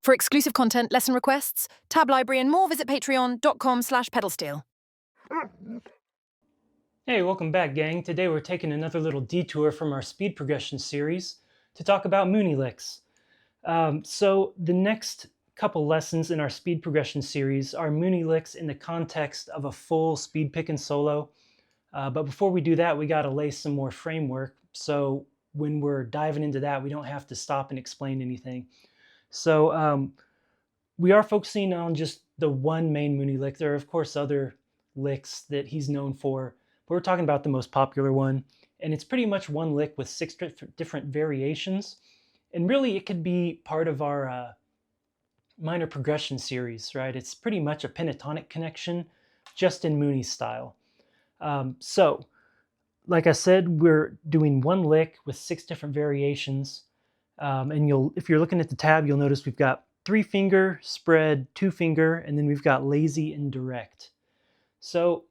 For exclusive content, lesson requests, tab library, and more, visit patreon.com/pedalsteel. Hey, welcome back, gang. Today we're taking another little detour from our speed progression series to talk about Mooney licks. So the next couple lessons in our speed progression series are Mooney licks in the context of a full speed pick and solo. But before we do that, we got to lay some more framework. So when we're diving into that, we don't have to stop and explain anything. So we are focusing on just the one main Mooney lick. There are, of course, other licks that he's known for, but we're talking about the most popular one. And it's pretty much one lick with 6 different variations. And really, it could be part of our minor progression series, right? It's pretty much a pentatonic connection, just in Mooney style. So, like I said, we're doing one lick with 6 different variations. And if you're looking at the tab, you'll notice we've got 3-finger, spread, 2-finger, and then we've got lazy and direct. So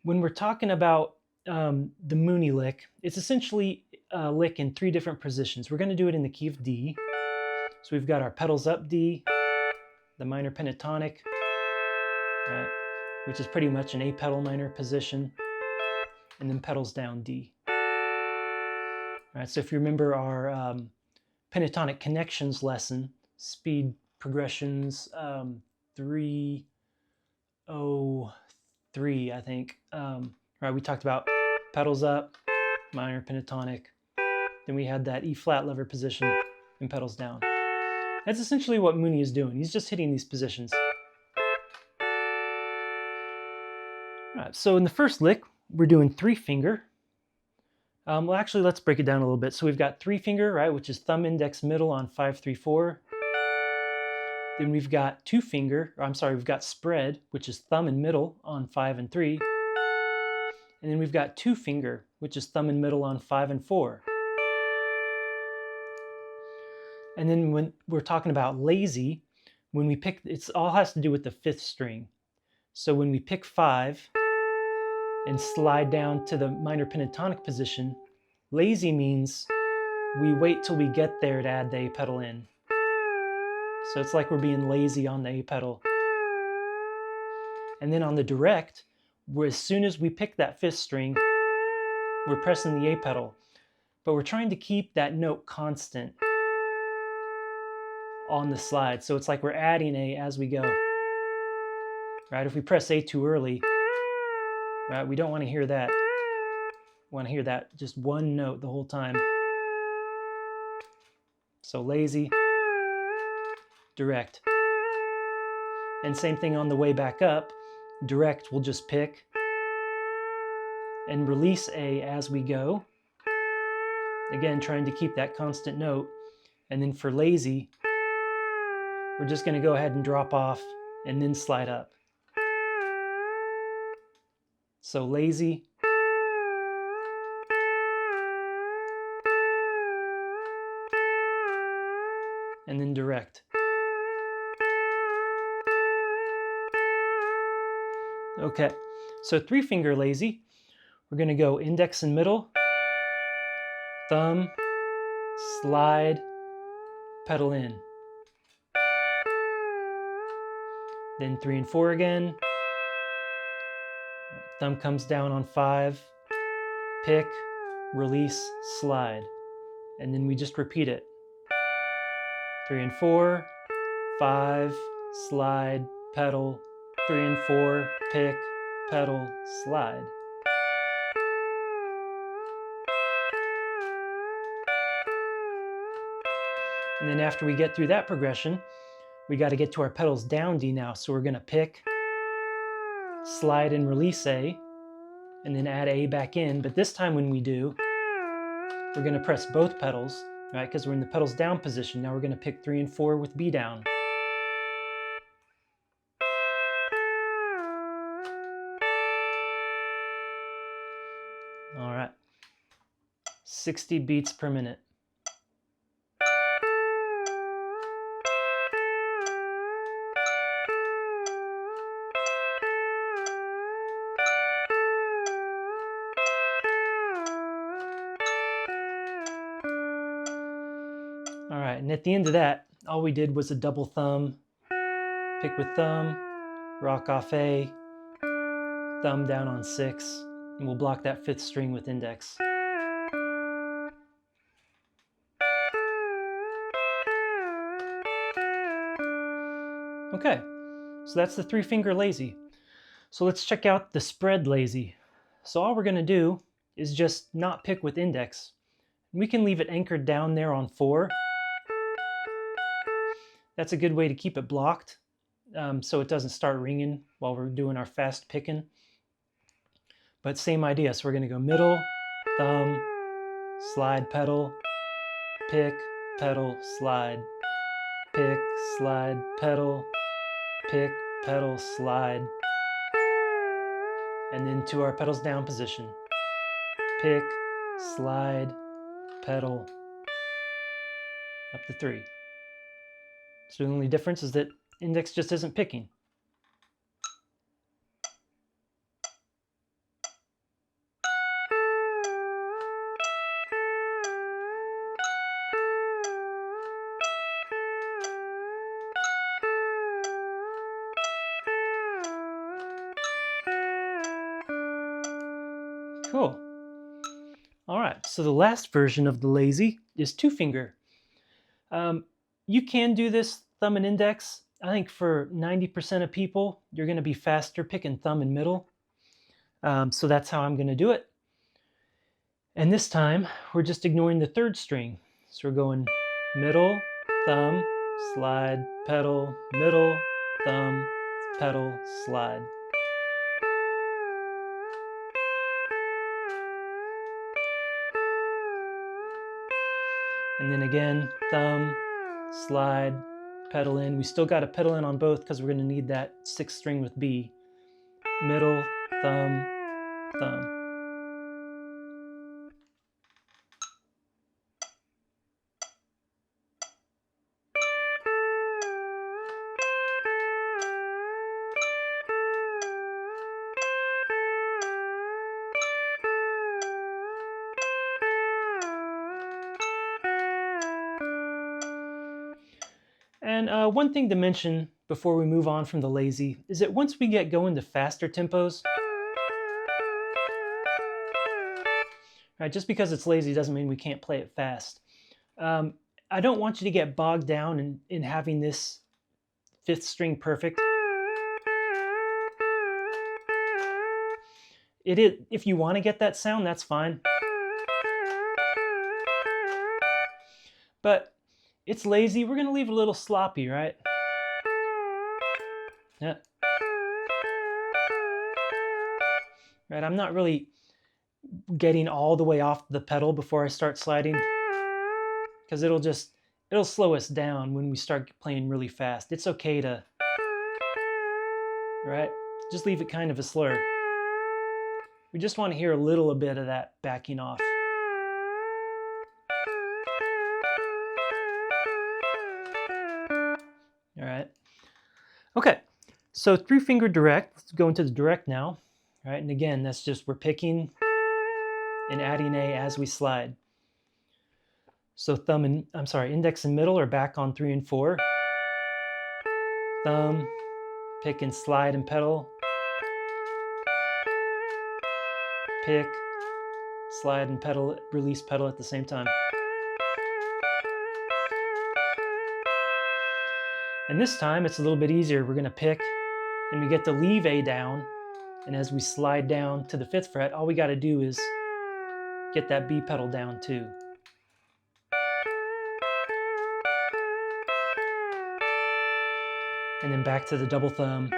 when we're talking about the Mooney lick, it's essentially a lick in 3 different positions. We're going to do it in the key of D. So we've got our pedals up D, the minor pentatonic, right, which is pretty much an A pedal minor position, and then pedals down D. All right, so if you remember our pentatonic connections lesson, speed progressions 303, I think. Right, we talked about pedals up, minor pentatonic. Then we had that E flat lever position and pedals down. That's essentially what Mooney is doing. He's just hitting these positions. All right, so in the first lick, we're doing 3-finger. Well, actually, let's break it down a little bit. So we've got 3-finger, right, which is thumb, index, middle on 5-3-4. Then we've got 2-finger, we've got spread, which is thumb and middle on 5 and 3. And then we've got 2-finger, which is thumb and middle on 5 and 4. And then when we're talking about lazy, when we pick, it all has to do with the 5th string. So when we pick 5 and slide down to the minor pentatonic position, lazy means we wait till we get there to add the A pedal in. So it's like we're being lazy on the A pedal. And then on the direct, as soon as we pick that 5th string, we're pressing the A pedal. But we're trying to keep that note constant on the slide. So it's like we're adding A as we go. Right? If we press A too early, right, we don't want to hear that. We want to hear that just one note the whole time. So lazy, direct. And same thing on the way back up. Direct, we'll just pick and release A as we go. Again, trying to keep that constant note. And then for lazy, we're just going to go ahead and drop off and then slide up. So lazy, and then direct. Okay, so 3-finger lazy, we're going to go index and middle, thumb, slide, pedal in. Then 3 and 4 again. Thumb comes down on 5, pick, release, slide. And then we just repeat it. 3 and 4, 5, slide, pedal, 3 and 4, pick, pedal, slide. And then after we get through that progression, we got to get to our pedals down D now. So we're going to pick, slide and release A, and then add A back in. But this time when we do, we're going to press both pedals, right? Because we're in the pedals down position. Now we're going to pick 3 and 4 with B down. All right, 60 beats per minute. All right, and at the end of that, all we did was a double thumb, pick with thumb, rock off A, thumb down on 6, and we'll block that 5th string with index. Okay, so that's the 3-finger lazy. So let's check out the spread lazy. So all we're going to do is just not pick with index. We can leave it anchored down there on 4. That's a good way to keep it blocked so it doesn't start ringing while we're doing our fast picking. But same idea, so we're going to go middle, thumb, slide pedal, pick, pedal, slide, pick, slide, pedal, pick, pedal, slide, and then to our pedals down position. Pick, slide, pedal, up to 3. So the only difference is that index just isn't picking. Cool. All right, so the last version of the lazy is 2-finger. You can do this thumb and index. I think for 90% of people, you're going to be faster picking thumb and middle. So that's how I'm going to do it. And this time, we're just ignoring the 3rd string. So we're going middle, thumb, slide, pedal, middle, thumb, pedal, slide. And then again, thumb, slide, pedal in. We still got to pedal in on both because we're going to need that 6th string with B. Middle, thumb, thumb. And one thing to mention before we move on from the lazy is that once we get going to faster tempos, right, just because it's lazy doesn't mean we can't play it fast. I don't want you to get bogged down in having this 5th string perfect. If you want to get that sound, that's fine. But it's lazy. We're going to leave it a little sloppy, right? Yeah. Right, I'm not really getting all the way off the pedal before I start sliding because it'll slow us down when we start playing really fast. It's okay to, right? Just leave it kind of a slur. We just want to hear a little bit of that backing off. All right. Okay, so 3-finger direct. Let's go into the direct now. All right, and again, that's just we're picking and adding A as we slide. So index and middle are back on 3 and 4. Thumb, pick and slide and pedal. Pick, slide and pedal, release pedal at the same time. And this time it's a little bit easier. We're going to pick and we get to leave A down. And as we slide down to the 5th fret, all we got to do is get that B pedal down too. And then back to the double thumb.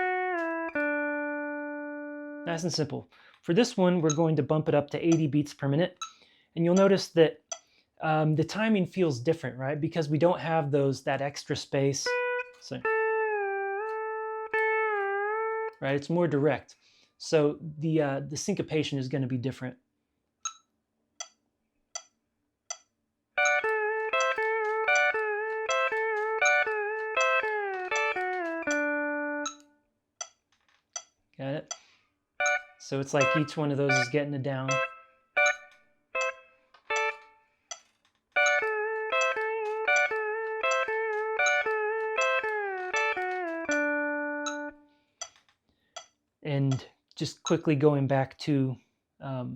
Nice and simple. For this one, we're going to bump it up to 80 beats per minute. And you'll notice that the timing feels different, right? Because we don't have that extra space. So, right, it's more direct. So the syncopation is going to be different. Got it? So it's like each one of those is getting it down. And just quickly going back to the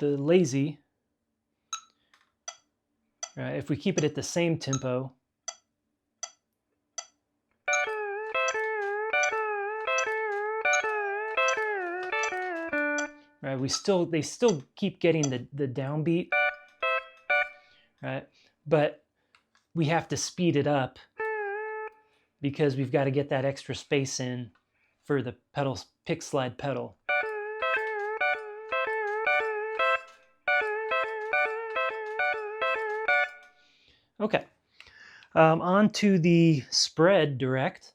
lazy, right, if we keep it at the same tempo, right, they still keep getting the downbeat, right, but we have to speed it up because we've got to get that extra space in for the pick slide pedal. Okay, on to the spread direct.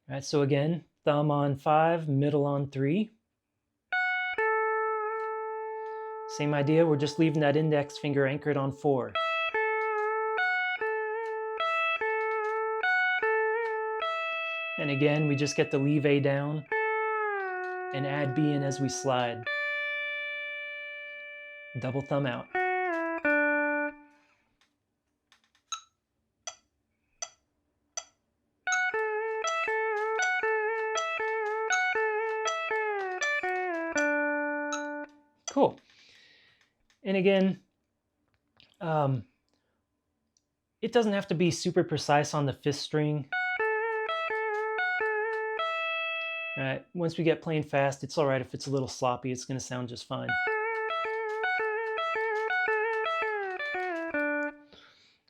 Right, so again, thumb on 5, middle on 3. Same idea, we're just leaving that index finger anchored on 4. And again, we just get the leave A down and add B in as we slide. Double thumb out. Cool. And again, it doesn't have to be super precise on the 5th string. Right. Once we get playing fast, it's all right if it's a little sloppy. It's going to sound just fine.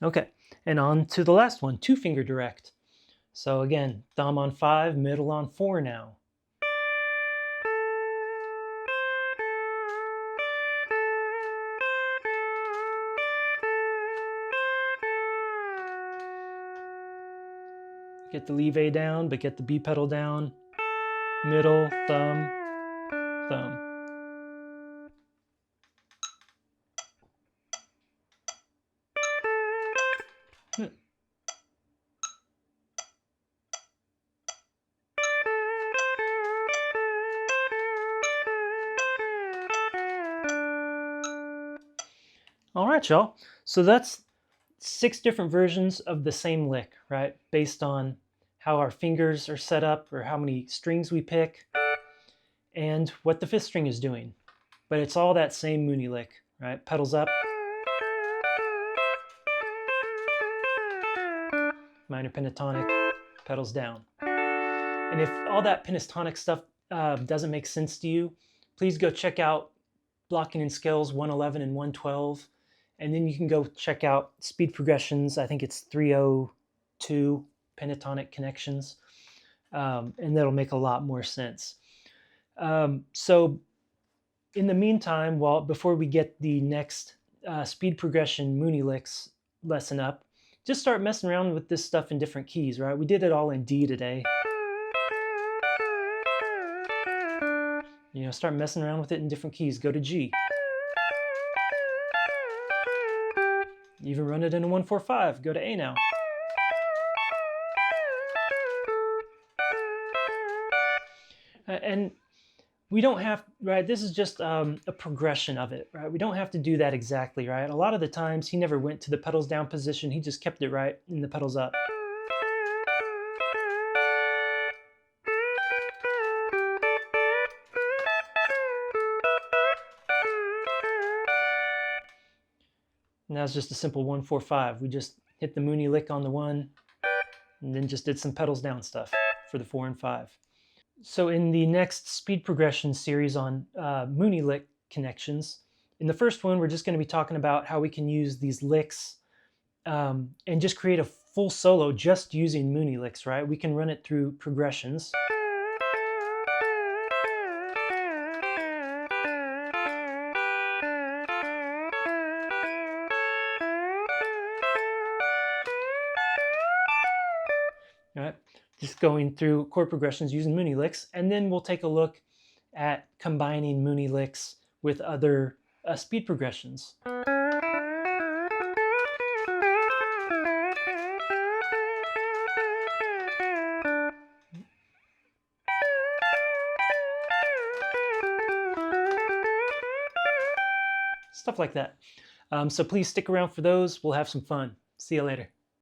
Okay, and on to the last one, 2-finger direct. So again, thumb on 5, middle on 4 now. Get the leave A down, but get the B pedal down. Middle, thumb, thumb. All right, y'all. So that's 6 different versions of the same lick, right? Based on how our fingers are set up or how many strings we pick and what the 5th string is doing. But it's all that same Mooney lick, right? Pedals up, minor pentatonic, pedals down. And if all that pentatonic stuff doesn't make sense to you, please go check out Blocking in Scales 111 and 112. And then you can go check out Speed Progressions. I think it's 302 pentatonic connections. And that'll make a lot more sense. So in the meantime, before we get the next speed progression Mooney licks lesson up, just start messing around with this stuff in different keys, right? We did it all in D today. You know, start messing around with it in different keys. Go to G. Even run it in a 1-4-5. Go to A now. And we don't have, right, this is just a progression of it, right? We don't have to do that exactly, right? A lot of the times he never went to the pedals down position. He just kept it right and the pedals up. And that was just a simple 1-4-5. We just hit the Mooney lick on the 1 and then just did some pedals down stuff for the 4 and 5. So in the next speed progression series on Mooney lick connections, in the first one, we're just going to be talking about how we can use these licks and just create a full solo just using Mooney licks, right? We can run it through progressions. Right? Just going through chord progressions using Mooney licks, and then we'll take a look at combining Mooney licks with other speed progressions. Stuff like that. So please stick around for those. We'll have some fun. See you later.